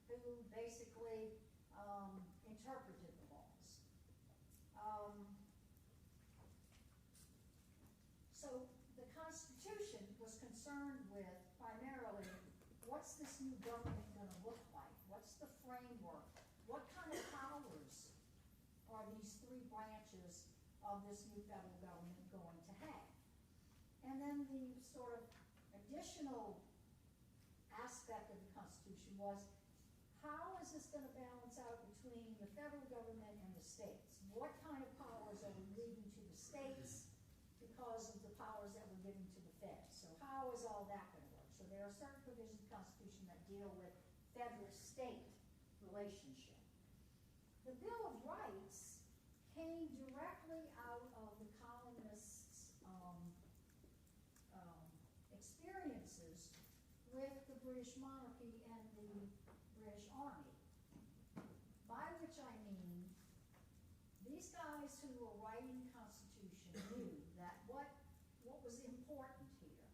who basically interpreted the laws. So the Constitution was concerned with primarily what's this new government going to look like? What's the framework? What kind of powers are these three branches of this new federal government going to have? And then the sort of additional aspect of the Constitution was, how is this going to balance out between the federal government and the states? What kind of powers are we leaving to the states because of the powers that we're giving to the feds? So how is all that going to work? So there are certain provisions of the Constitution that deal with federal-state relationship. The Bill of Rights came directly out of the colonists' experiences with the British monarchy and the British Army. By which I mean, these guys who were writing the Constitution knew that what was important here,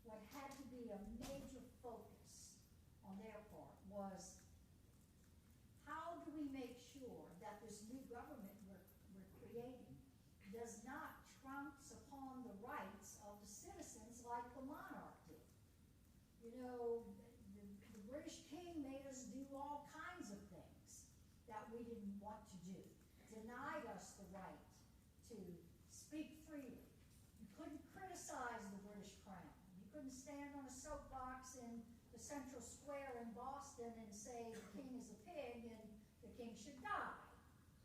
what had to be a major focus on their part, was how do we make sure that this new government we're creating does not trounce upon the rights of the citizens like the monarch did. You know, the British king made us do all kinds of things that we didn't want to do, denied us the right to speak freely. You couldn't criticize the British crown. You couldn't stand on a soapbox in the Central Square in Boston and say the king is a pig and the king should die.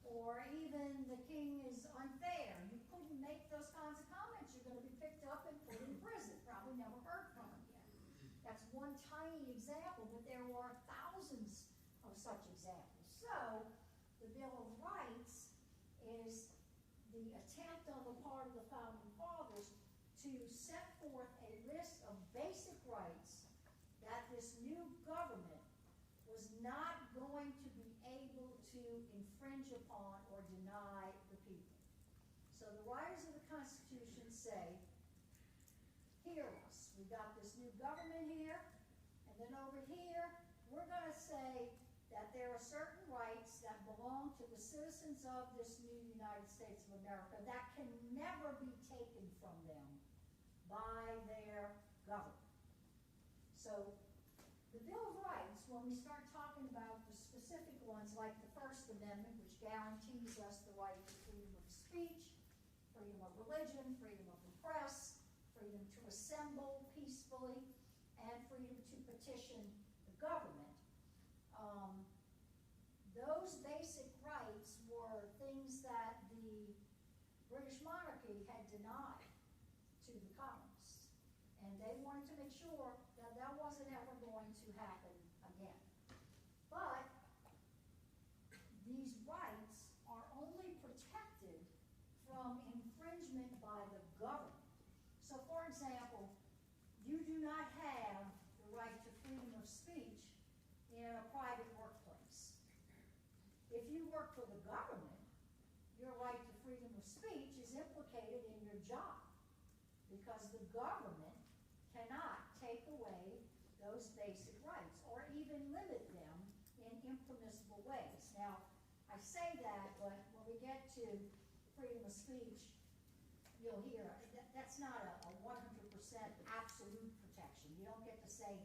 Or even the king is unfair. You couldn't make those kinds of comments. You're going to be picked up and put in prison. Probably never heard from again. That's one tiny example, but there were thousands of such examples. So the Bill of Rights is the attempt on the part of the Founding Fathers to set forth a list of basic rights that this new government was not going to be able to infringe upon or deny the people. So the writers of the Constitution say, hear us. We've got this new government here, and then over here, we're going to say that there are certain rights that belong to the citizens of this new United States of America that can never be taken from them by their government. So the Bill of Rights, when we start talking about the specific ones like the First Amendment, which guarantees us the right to freedom of speech, freedom of religion, freedom of the press, freedom to assemble peacefully, and freedom to petition the government. Those basic rights were things that the British monarchy had denied to the colonists. And they wanted to make sure that that wasn't ever going to happen again. But these rights are only protected from infringement by the government. So, for example, you do not have the right to freedom of speech in a private workplace. If you work for the government, your right to freedom of speech is implicated in your job, because the government cannot take away those basic rights or even limit them in impermissible ways. Now, I say that, but when we get to freedom of speech, you'll hear that's not a 100% absolute protection. You don't get to say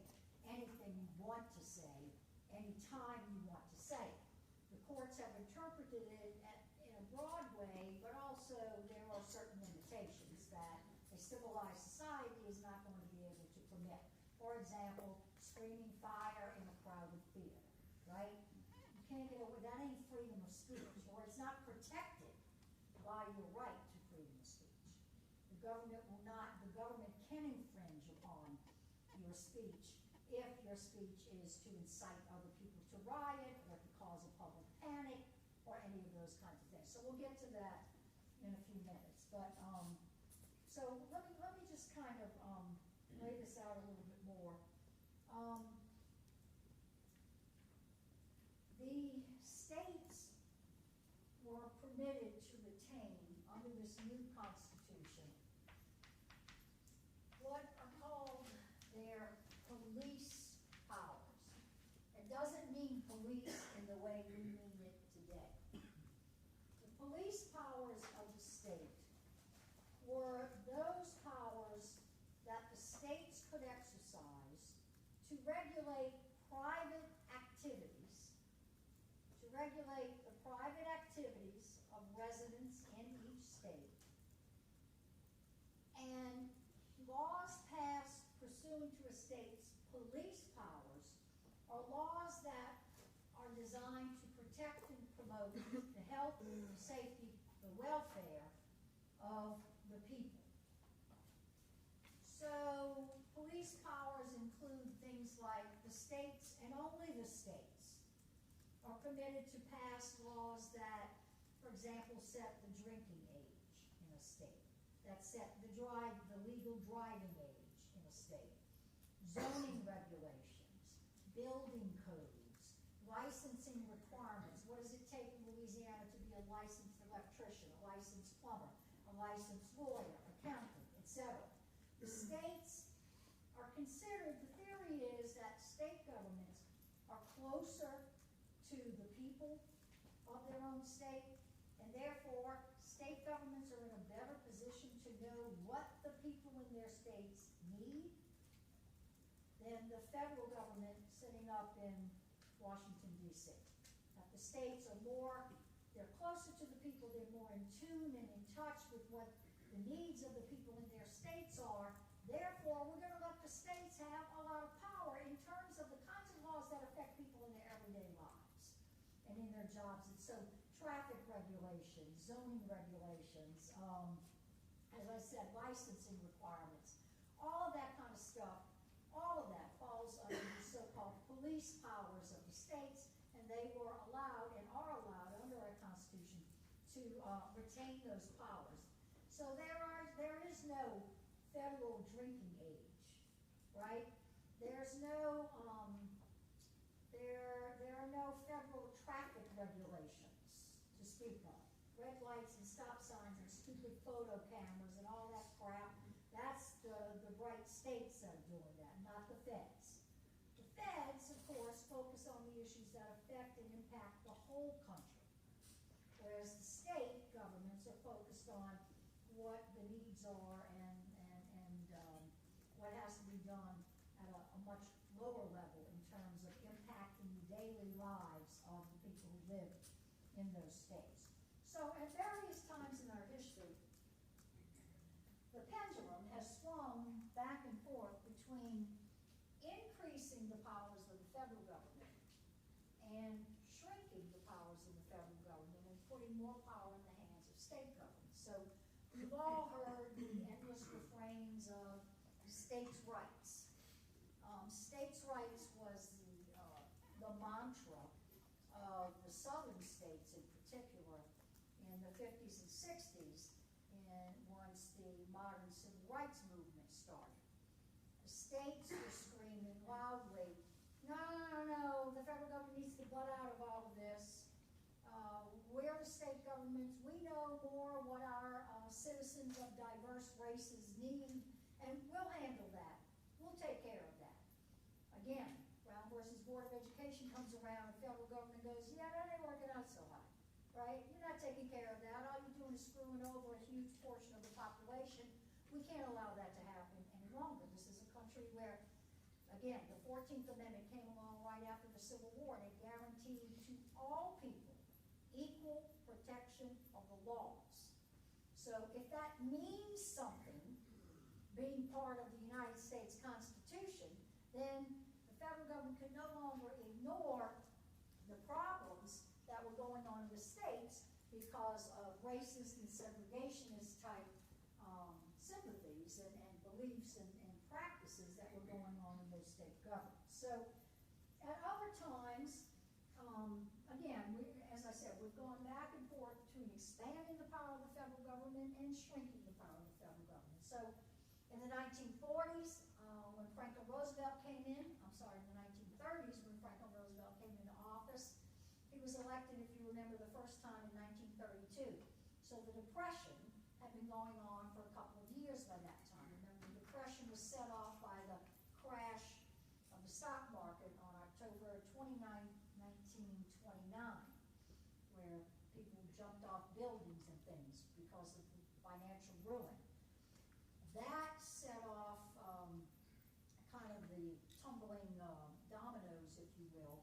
anything you want to say anytime you want to say it. The courts have interpreted it in a broad way, but also there are certain limitations that a civilized society is not going to be able to permit. For example, screaming fire in a crowded theater, right? You can't get away, that ain't freedom of speech, or it's not protected by your right to freedom of speech. The government can infringe upon your speech if your speech is to incite other people to riot or to cause a public panic or any of those kinds of things. So we'll get to that in a few minutes. But so let me just kind of lay this out a little bit more. The states were permitted to retain, under this new Constitution, what are called their police powers. It doesn't mean police in the way we mean it today. The police powers of the state were those powers that the states could exercise to regulate private activities, of residents in each state, and laws passed pursuant to a state's police powers are laws that are designed to protect and promote the health, the safety, the welfare of the people. So police powers include things like the states, and only the states, are permitted to pass laws that, for example, set the drinking age in a state, that set the legal driving age in a state, zoning regulations, building codes, licensing requirements. What does it take in Louisiana to be a licensed electrician, a licensed plumber, a licensed lawyer, accountant, etc.? The states are considered, the theory is that state governments are closer to the people of their own state, and therefore state governments are in a better position to know what the people in their states need than the federal government sitting up in Washington, D.C. That the states are more, they're closer to the people, they're more in tune and in touch with what the needs of the people in their states are. Therefore, we're going to let the states have a lot of power in terms of the kinds of laws that affect people in their everyday lives and in their jobs. And so traffic regulations, zoning regulations, as I said, licensing requirements, all of that kind of stuff, all of that falls under the so-called police powers of the states, and they were allowed and are allowed under our Constitution to retain those powers. So there is no federal drinking age, right? There's no there are no federal traffic regulations to speak of. Red lights and stop signs and stupid photo cameras and all that crap. That's the bright states that are doing that, not the feds. The feds, of course, focus on the issues that affect and impact the whole country, whereas the state governments are focused on what the needs are and what has to be done at a much lower level in terms of impacting the daily lives of the people who live in those states. So at various times in our history, the pendulum has swung back and forth between increasing the powers of the federal government and shrinking the powers of the federal government and putting more power in the hands of state governments. So we've all heard the endless refrains of states' rights. States' rights was the mantra of the southern states in particular in the 50s and 60s, and once the modern civil rights movement started. The states were screaming loudly, no, the federal government needs to butt out of all of this. We're the state governments, we know more what our citizens of diverse races need, and we'll handle that. We'll take care of that. Again, Brown versus Board of Education comes around, the federal government goes, yeah, that ain't working out so hot, right? You're not taking care of that. All you're doing is screwing over a huge portion of the population. We can't allow that to happen any longer. This is a country where, again, the 14th Amendment came along right after the Civil War, and it guaranteed to all people equal protection of the laws. So if that means something, being part of the United States Constitution, then the federal government could no longer ignore the problems that were going on in the states because of racist and segregationist type sympathies and beliefs and practices that were going on in those state governments. So at other times, again, as I said, we've gone back and forth between expanding the power of the federal government and shrinking the power of the federal government. So in the 1940s, when Franklin Roosevelt came in, in the 1930s, when Franklin Roosevelt came into office, he was elected, if you remember, the first time in 1932. So the Depression had been going on for a couple of years by that time. Remember, the Depression was set off by the crash of the stock market on October 29, ruin. That set off kind of the tumbling dominoes, if you will,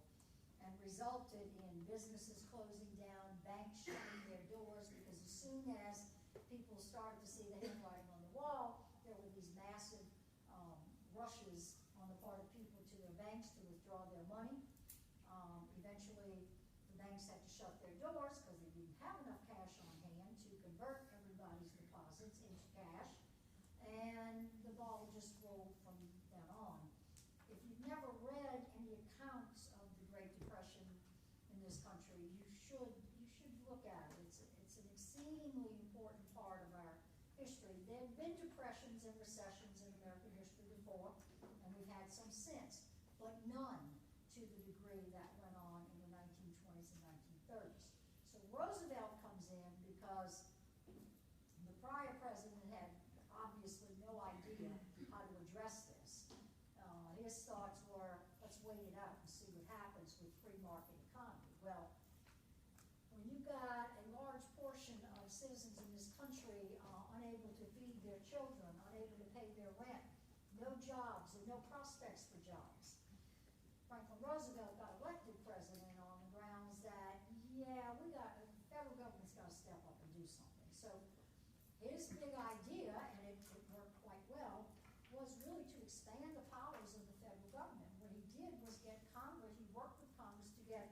and resulted in businesses closing down, banks shutting their doors, because as soon as people started to see the handwriting on the wall, there were these massive rushes on the part of people to their banks to withdraw their money. Eventually, the banks had to shut their doors because they didn't have enough cash on hand to convert everybody's deposits into cash, and the ball just rolled from then on. If you've never read any accounts of the Great Depression in this country, you should look at it. It's an exceedingly important part of our history. There have been depressions and recessions in American history before, and we've had some since, but none to the degree that went on in the 1920s and 1930s. So Roosevelt comes in because the prior president had obviously no idea how to address this. His thoughts were, let's wait it out and see what happens with free market economy. Well, when you've got a large portion of citizens in this country unable to feed their children, unable to pay their rent, no jobs and no prospects for jobs, Franklin Roosevelt got elected president on the grounds that, yeah, the federal government's got to step up and do something. So his big idea, and it worked quite well, was really to expand the powers of the federal government. What he did was he worked with Congress to get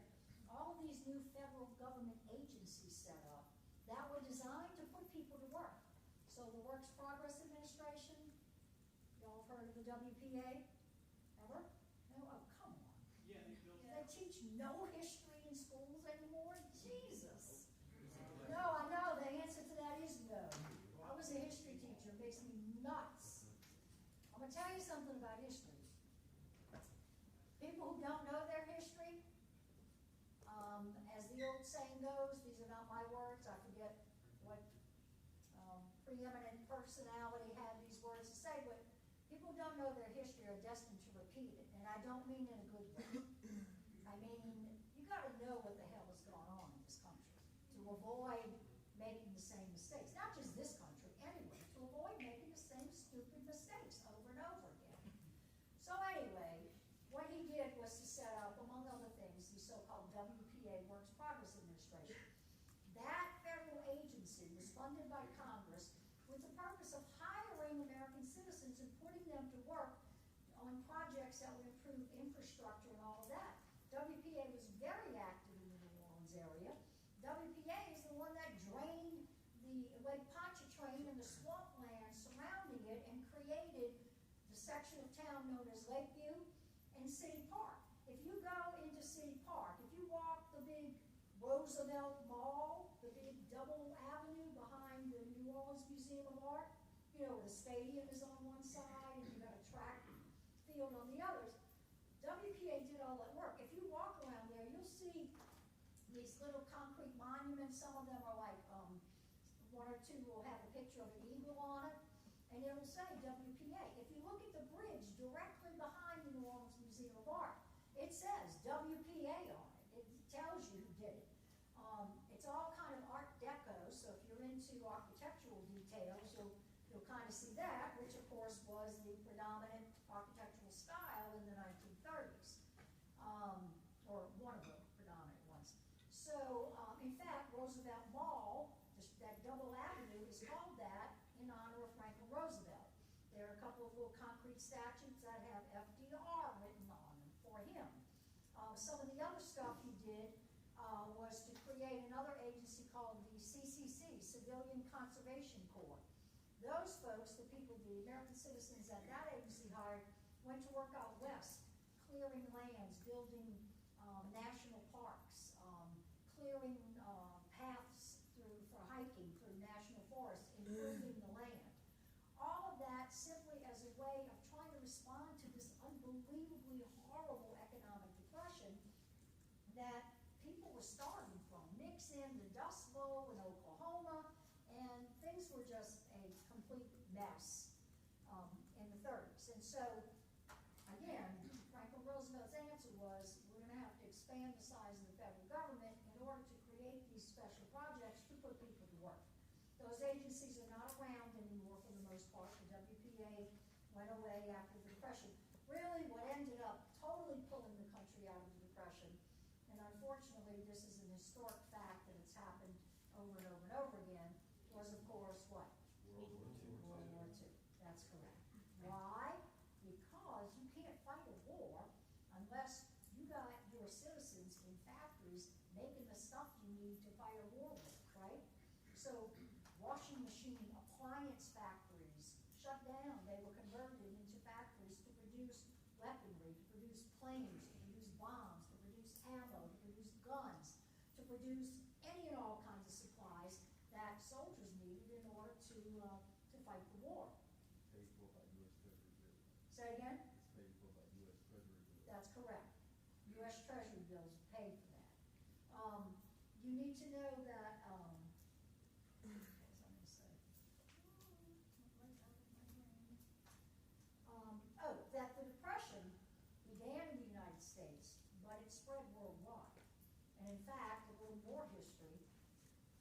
all of these new federal government agencies set up that were designed to put people to work. So the Works Progress Administration, y'all have heard of the WPA? Ever? No? Oh, come on. Yeah, They teach no history in schools anymore? Jesus. No, I know, the answer to that is no. I was a history teacher, it makes me nuts. I'm going to tell you something about history. People who don't know their history, as the old saying goes, these are not my words, I forget what preeminent personality had these words to say, but people who don't know their history are destined to repeat it, and I don't mean in a good way. I mean, you got to know what the hell has gone on in this country to avoid making the same mistakes. Not just this country, anyway, to avoid making the same stupid mistakes over and over again. So anyway, what he did was to set up, among other things, the so-called WPA, Works Progress Administration. That federal agency was funded by Congress with the purpose of hiring American citizens and putting them to work on projects that would improve infrastructure and all of that. WPA was very active in the New Orleans area. WPA is the one that drained the Lake Pontchartrain and the swampland surrounding it and created the section of town known as Lakeview and City Park. If you go into City Park, if you walk the big Roosevelt Mall, the big double avenue behind the New Orleans Museum of Art, you know, the stadium is on one side and you've got a track field on the others. WPA did all that work. If you walk around there, you'll see these little concrete monuments. Some of them are like, one or two will have a picture of an eagle on it, and it'll say WPA. If you look at the bridge directly behind the New Orleans Museum of Art, it says WPA on it. It tells you who did it. It's all kind of Art Deco, so if you're into architectural details, you'll kind of see that, which of course was the predominant architectural style in the 1930s, or one of the predominant ones. So, in fact, Roosevelt Mall, that double avenue, is called that in honor of Franklin Roosevelt. There are a couple of little concrete statues that have FDR written on them for him. Some of the other stuff he did was to create another agency called the CCC, Civilian Conservation Corps. Those folks, the people, the American citizens that that agency hired, went to work out west, clearing lands, building national parks, clearing paths for hiking through national forests, improving the land. All of that simply as a way of trying to respond to this unbelievably horrible economic depression that people were starving from. Mix in the Dust Bowl in Oklahoma, and things were just a complete mess in the 30s. And so, again, Franklin Roosevelt's answer was, we're going to have to expand the size of the federal government in order to create these special projects to put people to work. Those agencies are not around most part. The WPA went away after the Depression. Really, what ended up totally pulling the country out of the Depression, and unfortunately this is an historic fact that it's happened over and over and over again, was of course what? World War II. World War II. That's correct. Why? Because you can't fight a war unless you got your citizens in factories making the stuff you need to fight a war with, right? So washing machine, appliance factories shut down. They were converted into factories to produce weaponry, to produce planes, to produce bombs, to produce ammo, to produce guns, to produce any and all kinds of supplies that soldiers needed in order to fight the war. Paid for by U.S. Treasury bills. Say again? It's paid for by U.S. Treasury bills. That's correct. U.S. Treasury bills pay for that. You need to know that, what was I going to say? That the Depression began in the United States, but it spread worldwide. And in fact, a little more history,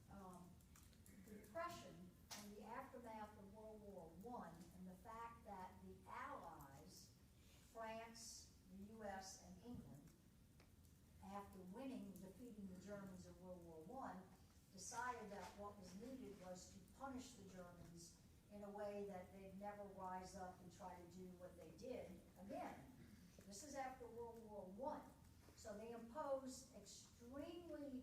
the Depression and the aftermath of World War I and the fact that the Allies, France, the U.S., and England, after defeating the Germans in World War I, decided that what was needed was to punish the Germans in a way that they'd never rise up and try to do what they did again. This is after World War I. So they imposed extremely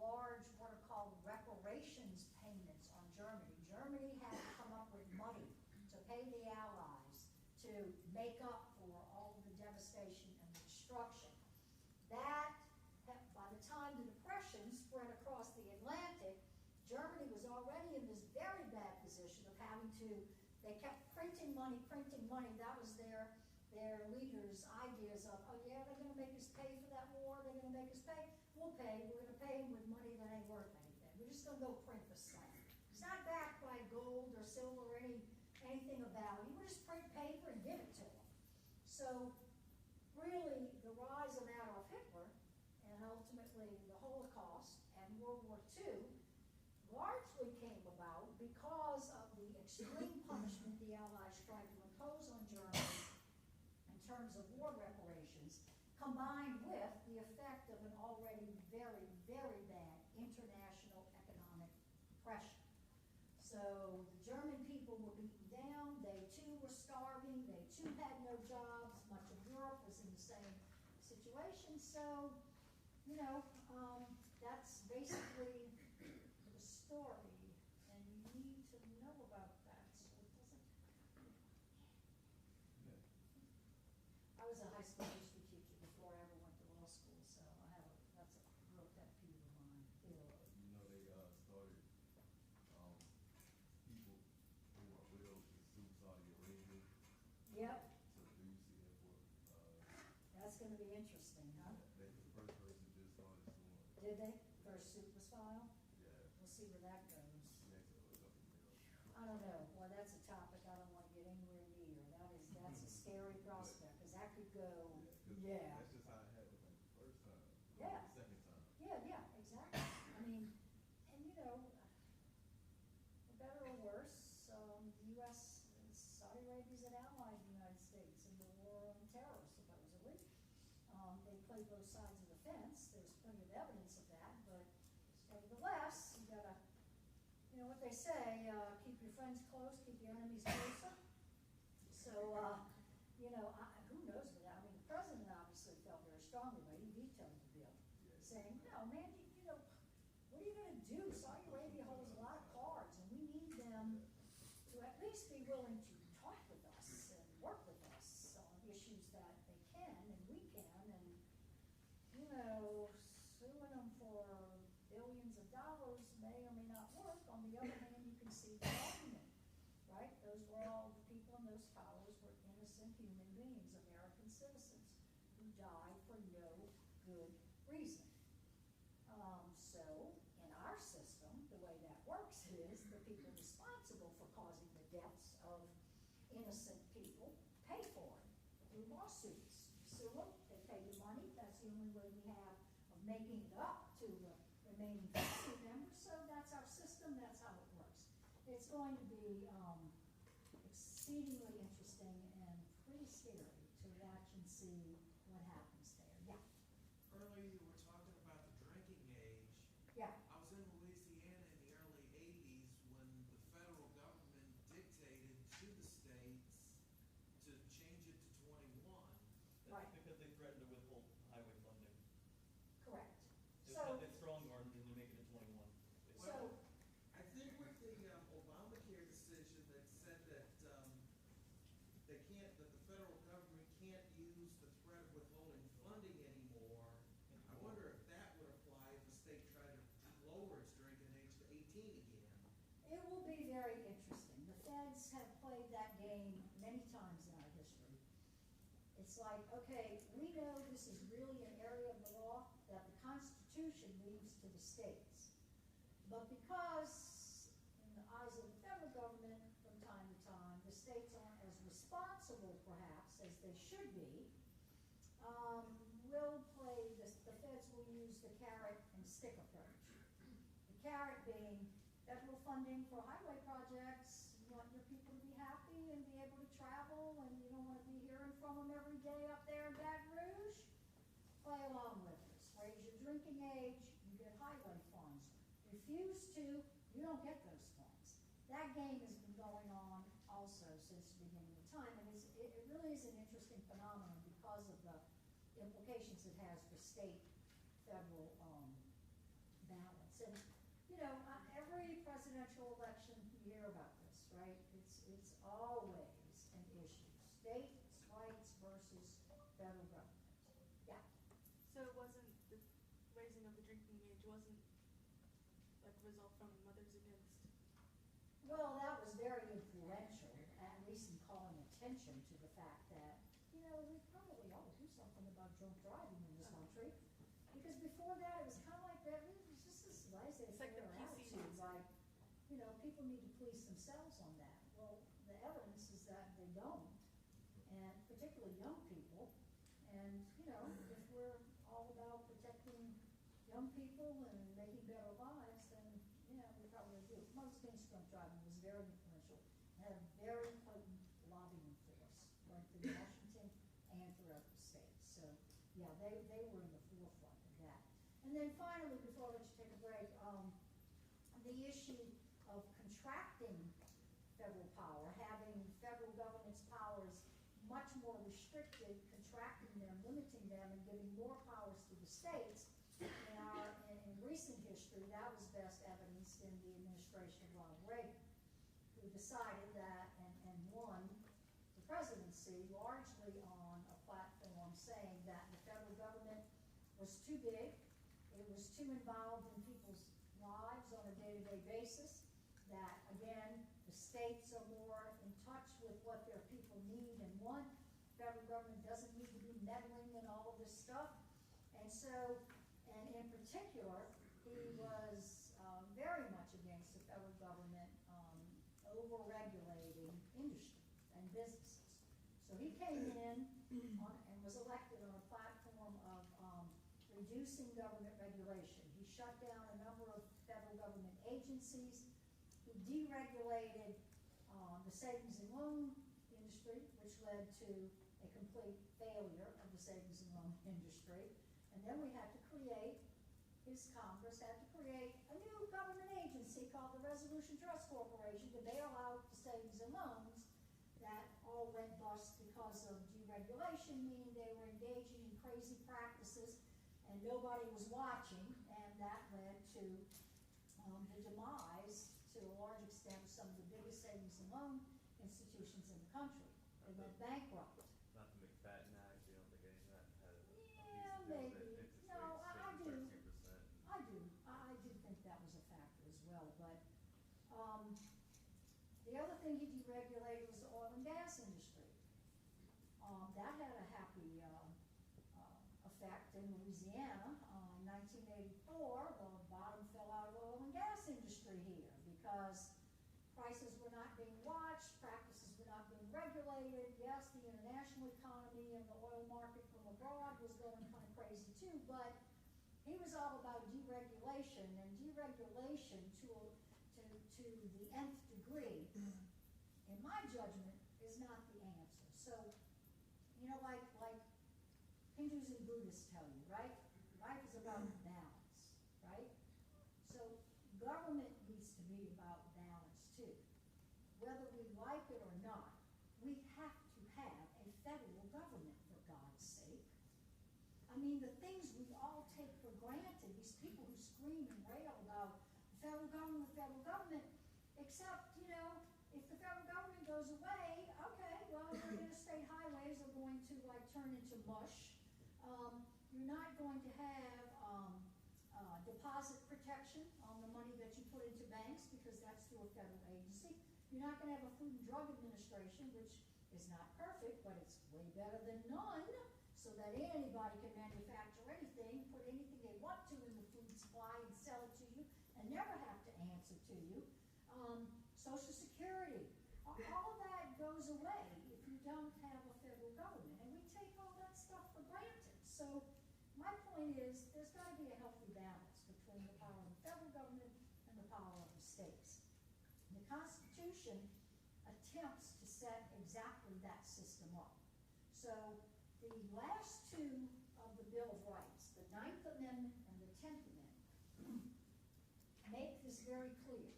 large, what are called reparations payments on Germany. Germany had to come up with money to pay the Allies to make up for all of the devastation and the destruction. That, by the time the Depression spread across the Atlantic, Germany was already in this very bad position of having to, they kept printing money. That was their leaders' ideas of, oh yeah, they're going to make us pay for that war, they're going to make us pay, we'll pay, we're going to pay them with money that ain't worth anything. We're just going to go print the stuff. It's not backed by gold or silver or anything of value. We'll just print paper and give it to them. So really, the rise of Adolf Hitler and ultimately the Holocaust and World War II largely came about because of the extreme punishment the Allies tried to impose on Germany in terms of war reparations, combined with the effect of an already very, very bad international economic depression. So the German people were beaten down, they too were starving, they too had no jobs, much of Europe was in the same situation. So, you know, that's basically the story, and you need to know about that, so it doesn't. Yeah. I was a high school history teacher before I ever went to law school, so that's a real pet peeve of mine. You know, they started people who are widows to sue Saudi Arabia. Yep, So do you see that for? that's going to be interesting, huh? The first person just started suing. Did they? First suit was filed? Yeah. We'll see where that goes. Next up was up in the middle. I don't know. Well, that's a topic I don't want to get anywhere near. That's a scary prospect, because that could go, yeah. That's just how it happened like the first time. Yeah. The second time. Yeah, exactly. I mean, and you know, for better or worse, the U.S., Saudi Arabia's an ally of the United States in the war on terror, supposedly. They play both sides of the fence. There's plenty of evidence of that, but nevertheless, you gotta, you know what they say, keep your friends close, keep your enemies closer. So, you know, who knows what that, I mean, the president obviously felt very strongly about it. He vetoed the bill, saying, no, man, you know, what are you going to do? Saudi Arabia holds a lot of cards, and we need them to at least be willing to talk with us and work with us on issues that they can and we can, and, you know, suing them for billions of dollars may or may not work. On the other hand, you can see the argument, right? Those were all the people in those towers were innocent human beings, American citizens, who died for no good reason. So, in our system, the way that works is the people responsible for causing the deaths of innocent people pay for it through lawsuits. You sue them, they pay you money. That's the only way we have of making it up to the remaining family members. So that's our system, that's how it works. It's going to be, exceedingly interesting and pretty scary to watch and see what happens there. Yeah, Earlier you were talking about the drinking age. yeah, I was in Louisiana in the early '80s when the federal government dictated to the states to change it to 21. right, Because they threatened to withhold highway funding. correct. It's So, not that strong arm, and they make it to 21. so, I think with the Obamacare decision that said that that the federal government can't use the threat of withholding funding anymore, I wonder if that would apply if the state tried to lower its drinking age to 18 again. it will be very interesting. The feds have played that game many times in our history. It's like, okay, we know this is really an area of the law that the Constitution leaves to the states. But because, in the eyes of the federal government, from time to time, the states aren't as responsible, perhaps, as they should be, we'll play this, the feds will use the carrot and stick approach. The carrot being federal funding for highway projects. You want your people to be happy and be able to travel, and you don't want to be hearing from them every day up there in Baton Rouge? Play along with us. Raise your drinking age, you get highway funds. Refuse to, you don't get those funds. That game has been going on also since the beginning of time, and it really is an interesting phenomenon because of the implications it has for state, federal balance. And, you know, every presidential election you hear about this, right? It's always an issue. States' rights versus federal government. Yeah. So it wasn't, the raising of the drinking age wasn't like a result from Mothers Against? Well, that was very influential, at least in calling attention to the fact that, you know, we probably ought to do something about drunk driving in this country. Because before that, it was kind of like that, it was just this laissez-faire It's like the PC attitude, mindset. like, you know, people need to police themselves on that. Well, the evidence is that they don't, and particularly young people. And, you know, if we're all about protecting young people and making better lives, then, yeah, we probably do. Mothers Against Drunk Driving was very influential, had a very potent lobbying force, right through Washington and throughout the state. So, yeah, they were in the forefront of that. And then finally, before I let you take a break, the issue of contracting federal power, having federal government's powers much more restricted, contracting them, limiting them, and giving more powers to the states. In recent history, that was best evidenced in the administration of Ronald Reagan, who decided that and won the presidency largely on a platform saying that the federal government was too big, it was too involved in people's lives on a day-to-day basis, that, again, the states are more in touch with what their people need and want. Federal government doesn't need to be meddling in all of this stuff. And so, and in particular, he was very much against the federal government over-regulating industry and businesses. So he came in and was elected on a platform of reducing government regulation. He shut down a number of federal government agencies. He deregulated the savings and loan industry, which led to a complete failure of the savings and loan industry. And then we had to create, his Congress had to create a new government agency called the Resolution Trust Corporation to bail out the savings and loans that all went bust because of deregulation, meaning they were engaging in crazy practices and nobody was watching, and that led to the demise, to a large extent, of some of the biggest savings and loan institutions in the country. They went bankrupt. Not the McFadden Act, you don't think any of that had a piece Yeah, to do with maybe. it? Interest No, rates I do. 13%. I do think that was a factor as well, but, the other thing he deregulated was the oil and gas industry. That had a happy, effect in Louisiana. In 1984, the bottom fell out of the oil and gas industry here because prices were not being watched, practices were not being regulated. Yes, the international economy and the oil market from abroad was going kind of crazy too, but he was all about deregulation, and deregulation to the nth degree agree, in my judgment, is not the answer. So, you know, like Hindus and Buddhists tell you, right? Life is about balance, right? So government needs to be about balance too. Whether we like it or not, we have to have a federal government, for God's sake. I mean, the things we all take for granted, these people who scream and rail about the federal government, except, you know, if the federal government goes away, okay, well, your interstate highways are going to like turn into mush. You're not going to have deposit protection on the money that you put into banks because that's through a federal agency. You're not going to have a Food and Drug Administration, which is not perfect, but it's way better than none, so that anybody can manufacture anything, put anything they want to in the food supply and sell it to you and never have to answer to you. Social Security, all of that goes away if you don't have a federal government, and we take all that stuff for granted. So my point is, there's got to be a healthy balance between the power of the federal government and the power of the states. The Constitution attempts to set exactly that system up. So the last two of the Bill of Rights, the 9th Amendment and the 10th Amendment, make this very clear.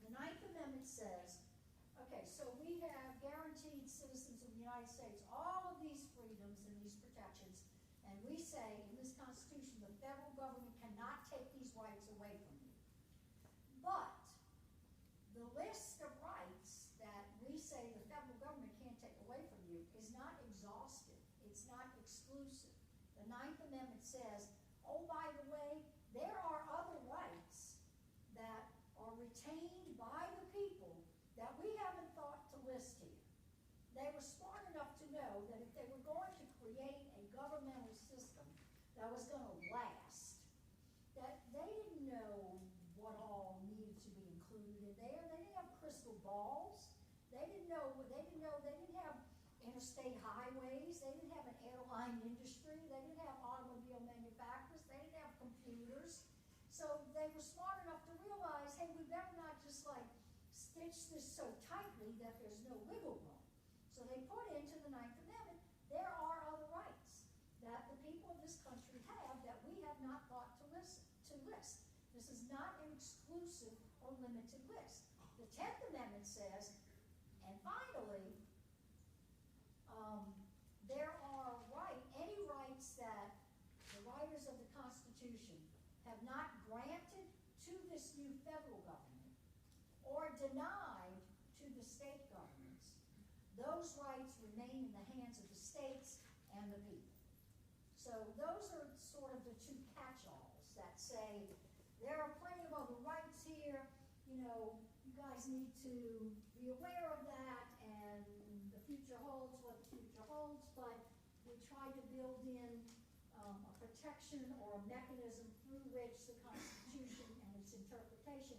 The 9th Amendment says, okay, so we have guaranteed citizens of the United States all of these freedoms and these protections, and we say in this Constitution the federal government cannot take these rights away from you. But the list of rights that we say the federal government can't take away from you is not exhaustive. It's not exclusive. The 9th Amendment says, oh, by the way, there are other rights that are retained by the people that we haven't thought to list here. They were smart enough to know that if they were going to create a governmental system that was going to last, that they didn't know what all needed to be included in there. They didn't have crystal balls. They didn't have interstate highways. They didn't have an airline industry. They didn't have automobile manufacturers. They didn't have computers. So they were smart enough to realize, hey, we better not just like stitch this so tightly that there's no wiggle room. So they put into the 9th Amendment, there are other rights that the people of this country have that we have not thought to list. This is not an exclusive or limited list. The 10th Amendment says, and finally, there are any rights that the writers of the Constitution have not granted to this new federal government or denied to the state governments. Those rights remain in the hands of the states and the people. So those are sort of the two catch-alls that say, there are plenty of other rights here, you know, you guys need to be aware of that, and the future holds what the future holds, but we try to build in a protection or a mechanism through which the Constitution and its interpretation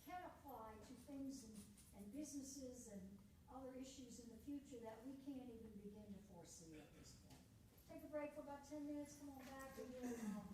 can apply to things and businesses and other issues in the future that we can't even begin to foresee at this point. Take a break for about 10 minutes, come on back, and we'll